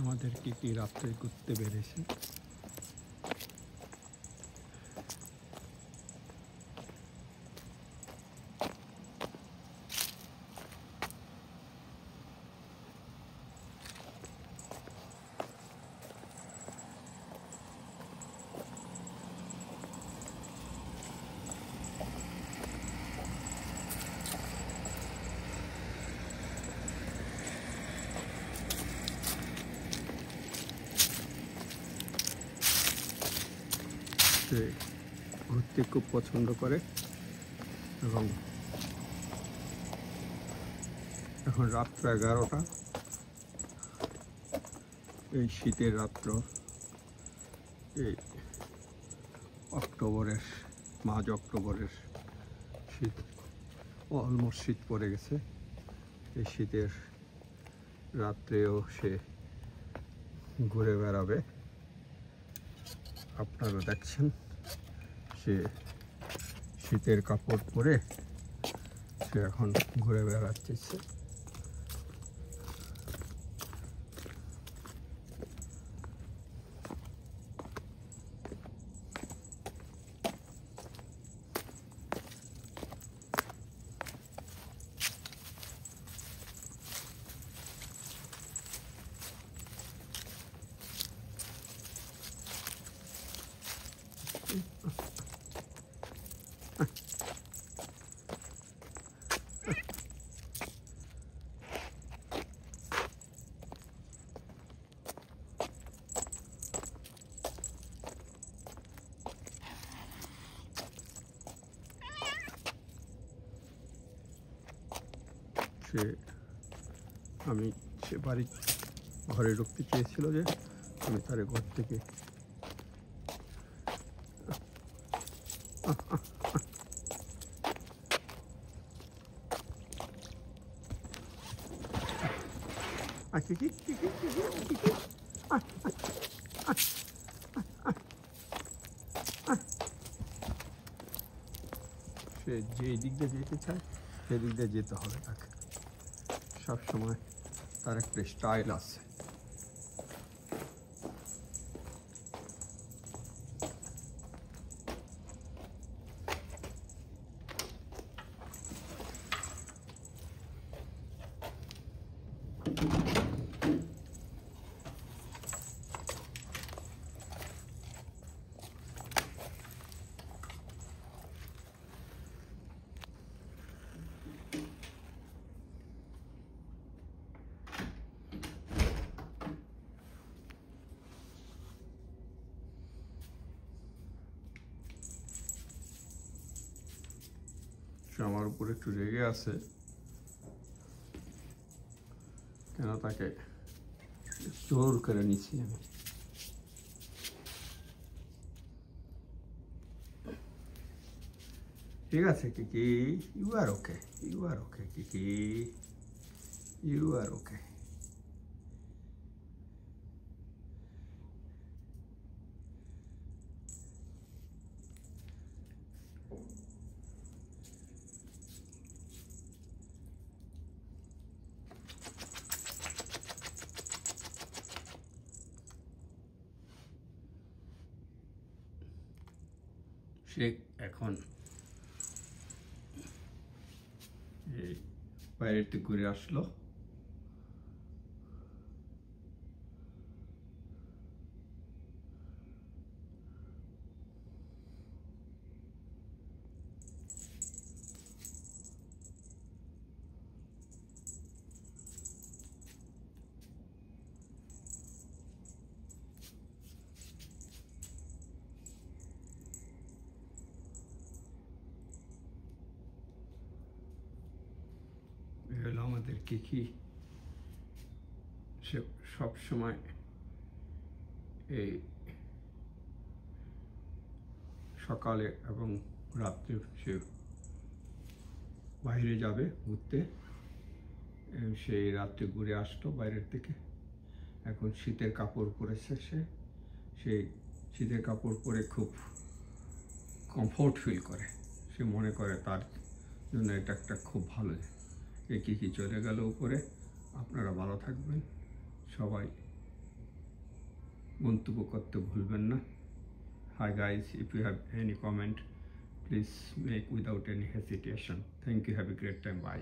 আমাদের কি রাত্রে ঘুরতে বেড়েছে। সে ঘুরতে খুব পছন্দ করে এবং এখন রাত্র 11টা। এই শীতের রাত্র, এই অক্টোবরের মাঝ অক্টোবরের শীত, অলমোস্ট শীত পড়ে গেছে। এই শীতের রাত্রেও সে ঘুরে বেড়াবে। আপনারা দেখছেন সে শীতের কাপড় পরে সে এখন ঘুরে বেড়াচ্ছে। সে বাড়ি ঘরে ঢুকতে চেয়েছিল যে আমি তার ঘর থেকে সে যেই দিক দিয়ে যেতে চায় সেদিক দিয়ে যেতে হবে তাকে। সবসময় তার একটা স্টাইল আছে। আমার উপরে একটু রেগে আছে, কেন তাকে জোর করে নিচ্ছি আমি। ঠিক আছে কিকি, you R okay, Kiki, you আর ওকে। সে এখন এই বাইরেতে ঘুরে আসলো। আমাদের কিকি সে সব সময় এই সকালে এবং রাত্রে সে বাইরে যাবে ঘুরতে। সেই রাত্রে ঘুরে আসতো বাইরের থেকে। এখন শীতের কাপড় পরেছে সে, সেই শীতের কাপড় পরে খুব কমফোর্ট ফিল করে। সে মনে করে তার জন্য এটা একটা খুব ভালো। এই কিকি চলে গেল উপরে। আপনারা ভালো থাকবেন সবাই। মন্তব্য করতে ভুলবেন না। Hi guys, if you have any comment, please make without any hesitation. Thank you. Have a great time. Bye.